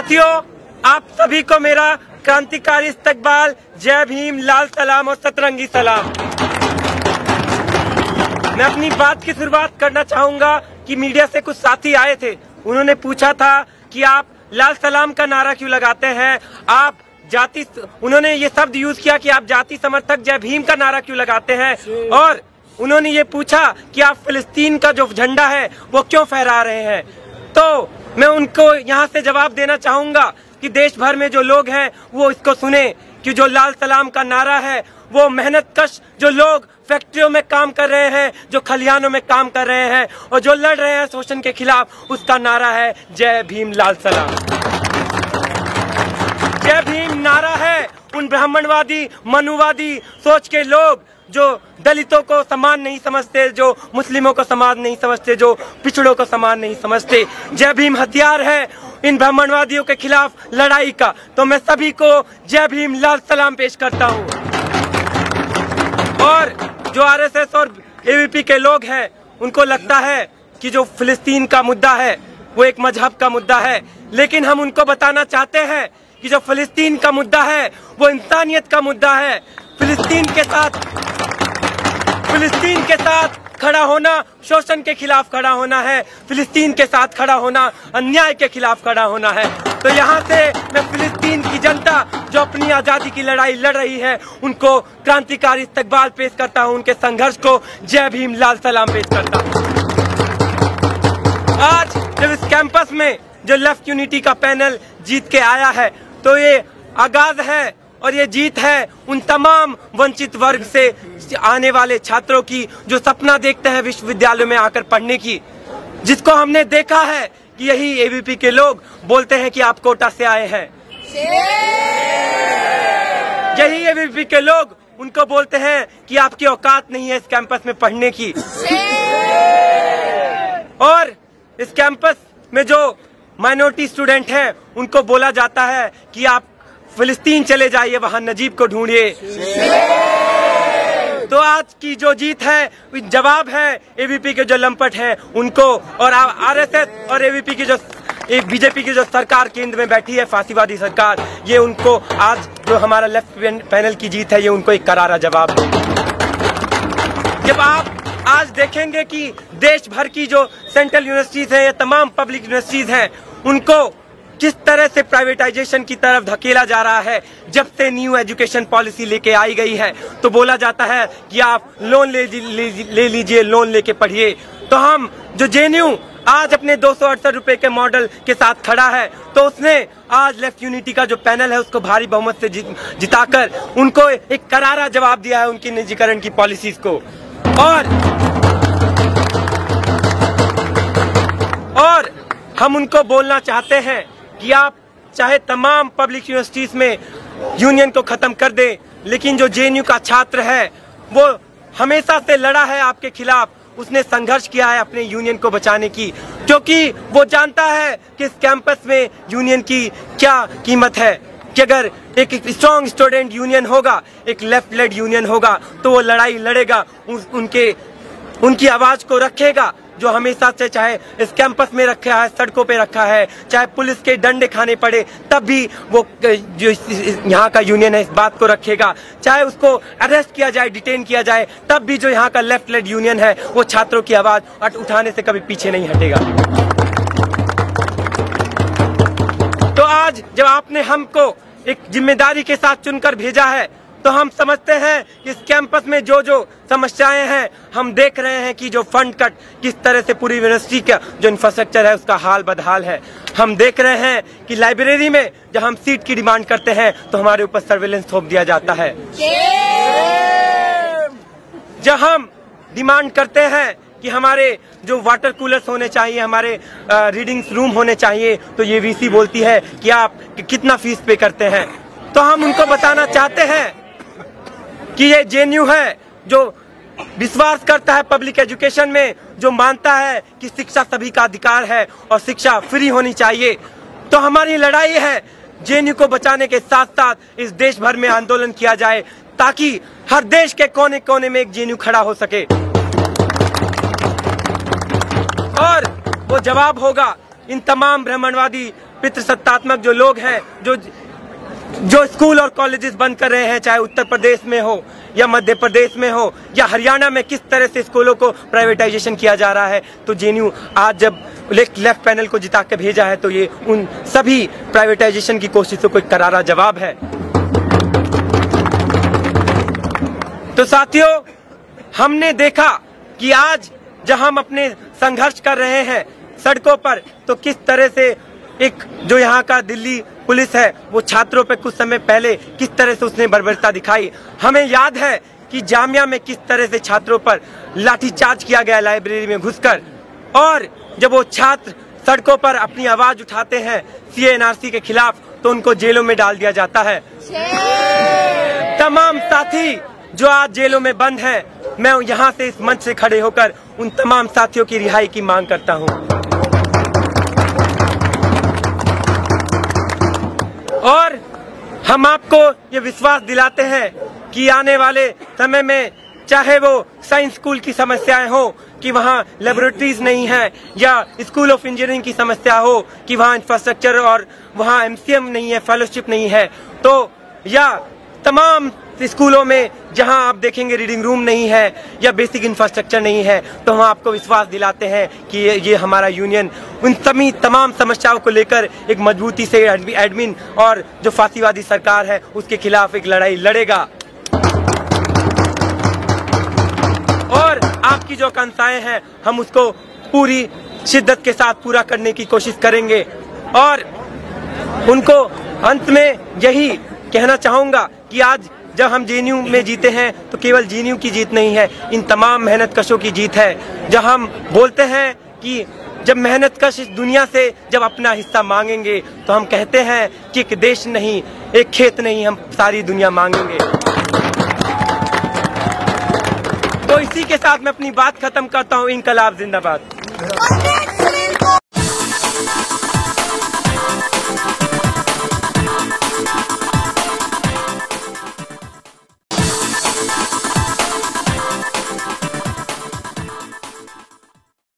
साथियों, आप सभी को मेरा क्रांतिकारी इस्तकबाल, जय भीम, लाल सलाम और सतरंगी सलाम। मैं अपनी बात की शुरुआत करना चाहूंगा कि मीडिया से कुछ साथी आए थे, उन्होंने पूछा था कि आप लाल सलाम का नारा क्यों लगाते हैं, आप जाति, उन्होंने ये शब्द यूज किया कि आप जाति समर्थक जय भीम का नारा क्यों लगाते हैं, और उन्होंने ये पूछा कि आप फिलिस्तीन का जो झंडा है वो क्यों फहरा रहे हैं। तो मैं उनको यहाँ से जवाब देना चाहूंगा कि देश भर में जो लोग हैं वो इसको सुने कि जो लाल सलाम का नारा है वो मेहनत कश जो लोग फैक्ट्रियों में काम कर रहे हैं, जो खलिहानों में काम कर रहे हैं और जो लड़ रहे हैं शोषण के खिलाफ, उसका नारा है जय भीम लाल सलाम। जय भीम नारा है उन ब्राह्मणवादी मनुवादी सोच के लोग जो दलितों को समान नहीं समझते, जो मुस्लिमों को समान नहीं समझते, जो पिछड़ों को समान नहीं समझते। जय भीम हथियार है इन ब्राह्मणवादियों के खिलाफ लड़ाई का। तो मैं सभी को जय भीम लाल सलाम पेश करता हूँ। और जो आरएसएस और एबीवीपी के लोग हैं, उनको लगता है कि जो फिलिस्तीन का मुद्दा है वो एक मजहब का मुद्दा है, लेकिन हम उनको बताना चाहते हैं कि जो फिलिस्तीन का मुद्दा है वो इंसानियत का मुद्दा है। फिलिस्तीन के साथ खड़ा होना शोषण के खिलाफ खड़ा होना है, फिलिस्तीन के साथ खड़ा होना अन्याय के खिलाफ खड़ा होना है। तो यहाँ से मैं फिलिस्तीन की जनता जो अपनी आजादी की लड़ाई लड़ रही है उनको क्रांतिकारी इस्तकबाल पेश करता हूँ, उनके संघर्ष को जय भीम लाल सलाम पेश करता हूँ। आज जब इस कैंपस में जो लेफ्ट यूनिटी का पैनल जीत के आया है तो ये आगाज है और ये जीत है उन तमाम वंचित वर्ग से आने वाले छात्रों की जो सपना देखते हैं विश्वविद्यालय में आकर पढ़ने की, जिसको हमने देखा है कि यही एबीवीपी के लोग बोलते हैं कि आप कोटा से आए हैं। यही एबीवीपी के लोग उनको बोलते हैं कि आपकी औकात नहीं है इस कैंपस में पढ़ने की। और इस कैंपस में जो माइनॉरिटी स्टूडेंट हैं उनको बोला जाता है कि आप फिलिस्तीन चले जाइए, वहां नजीब को ढूंढिए। तो आज की जो जीत है जवाब है एबीवीपी के जो लंपट हैं उनको, और आरएसएस और एबीवीपी की जो बीजेपी की जो सरकार केंद्र में बैठी है फांसीवादी सरकार, ये उनको आज जो हमारा लेफ्ट पैनल की जीत है ये उनको एक करारा जवाब देगी। जब आप आज देखेंगे कि देश भर की जो सेंट्रल यूनिवर्सिटीज हैं या तमाम पब्लिक यूनिवर्सिटीज हैं उनको किस तरह से प्राइवेटाइजेशन की तरफ धकेला जा रहा है, जब से न्यू एजुकेशन पॉलिसी लेके आई गई है तो बोला जाता है कि आप लोन ले लीजिए, लोन लेके पढ़िए। तो हम जो जेएनयू आज अपने 268 रुपए के मॉडल के साथ खड़ा है, तो उसने आज लेफ्ट यूनिटी का जो पैनल है उसको भारी बहुमत से जिताकर उनको एक करारा जवाब दिया है उनकी निजीकरण की पॉलिसीज को। और हम उनको बोलना चाहते हैं कि आप चाहे तमाम पब्लिक यूनिवर्सिटीज में यूनियन को खत्म कर दें, लेकिन जो जेएनयू का छात्र है वो हमेशा से लड़ा है आपके खिलाफ, उसने संघर्ष किया है अपने यूनियन को बचाने की, क्योंकि वो जानता है कि इस कैंपस में यूनियन की क्या कीमत है, कि अगर एक स्ट्रॉन्ग स्टूडेंट यूनियन होगा, एक लेफ्ट लेड यूनियन होगा तो वो लड़ाई लड़ेगा, उनकी आवाज को रखेगा, जो हमेशा से चाहे इस कैंपस में रखा है, सड़कों पे रखा है, चाहे पुलिस के डंडे खाने पड़े तब भी वो जो यहाँ का यूनियन है इस बात को रखेगा, चाहे उसको अरेस्ट किया जाए, डिटेन किया जाए, तब भी जो यहाँ का लेफ्ट लेड यूनियन है वो छात्रों की आवाज उठाने से कभी पीछे नहीं हटेगा। तो आज जब आपने हमको एक जिम्मेदारी के साथ चुनकर भेजा है तो हम समझते हैं कि इस कैंपस में जो जो समस्याएं हैं, हम देख रहे हैं कि जो फंड कट किस तरह से पूरी यूनिवर्सिटी का जो इंफ्रास्ट्रक्चर है उसका हाल बदहाल है। हम देख रहे हैं कि लाइब्रेरी में जब हम सीट की डिमांड करते हैं तो हमारे ऊपर सर्विलेंस थोप दिया जाता है। जब हम डिमांड करते हैं कि हमारे जो वाटर कूलर्स होने चाहिए, हमारे रीडिंग रूम होने चाहिए, तो ये वीसी बोलती है कि आप कितना फीस पे करते हैं। तो हम उनको बताना चाहते हैं कि ये जेएनयू है जो विश्वास करता है पब्लिक एजुकेशन में, जो मानता है कि शिक्षा सभी का अधिकार है और शिक्षा फ्री होनी चाहिए। तो हमारी लड़ाई है जेएनयू को बचाने के साथ साथ इस देश भर में आंदोलन किया जाए ताकि हर देश के कोने कोने में एक जेएनयू खड़ा हो सके। और वो जवाब होगा इन तमाम ब्राह्मणवादी पितृसत्तात्मक जो लोग हैं, जो स्कूल और कॉलेजेस बंद कर रहे हैं, चाहे उत्तर प्रदेश में हो या मध्य प्रदेश में हो या हरियाणा में, किस तरह से स्कूलों को प्राइवेटाइजेशन किया जा रहा है। तो जेएनयू आज जब लेफ्ट पैनल को जिता के भेजा है तो ये उन सभी प्राइवेटाइजेशन की कोशिशों को एक करारा जवाब है। तो साथियों, हमने देखा कि आज जब हम अपने संघर्ष कर रहे हैं सड़कों पर, तो किस तरह से एक जो यहाँ का दिल्ली पुलिस है वो छात्रों पे कुछ समय पहले किस तरह से उसने बर्बरता दिखाई। हमें याद है कि जामिया में किस तरह से छात्रों पर लाठीचार्ज किया गया लाइब्रेरी में घुसकर, और जब वो छात्र सड़कों पर अपनी आवाज उठाते हैं सीए एनआरसी के खिलाफ तो उनको जेलों में डाल दिया जाता है। तमाम साथी जो आज जेलों में बंद हैं, मैं यहाँ से इस मंच से खड़े होकर उन तमाम साथियों की रिहाई की मांग करता हूँ। और हम आपको ये विश्वास दिलाते हैं कि आने वाले समय में चाहे वो साइंस स्कूल की समस्याएं हो कि वहाँ लेबोरेटरीज नहीं है, या स्कूल ऑफ इंजीनियरिंग की समस्या हो कि वहाँ इंफ्रास्ट्रक्चर और वहाँ एमसीएम नहीं है, फेलोशिप नहीं है, तो या तमाम स्कूलों में जहां आप देखेंगे रीडिंग रूम नहीं है या बेसिक इंफ्रास्ट्रक्चर नहीं है, तो हम आपको विश्वास दिलाते हैं कि ये हमारा यूनियन उन तमाम समस्याओं को लेकर एक मजबूती से एडमिन और जो फांसीवादी सरकार है उसके खिलाफ एक लड़ाई लड़ेगा। और आपकी जो आकांक्षाएं हैं हम उसको पूरी शिद्दत के साथ पूरा करने की कोशिश करेंगे। और उनको अंत में यही कहना चाहूंगा कि आज जब हम जेएनयू में जीते हैं तो केवल जेएनयू की जीत नहीं है, इन तमाम मेहनतकशों की जीत है। जब हम बोलते हैं कि जब मेहनतकश इस दुनिया से जब अपना हिस्सा मांगेंगे तो हम कहते हैं कि एक देश नहीं, एक खेत नहीं, हम सारी दुनिया मांगेंगे। तो इसी के साथ मैं अपनी बात खत्म करता हूँ। इंकलाब जिंदाबाद।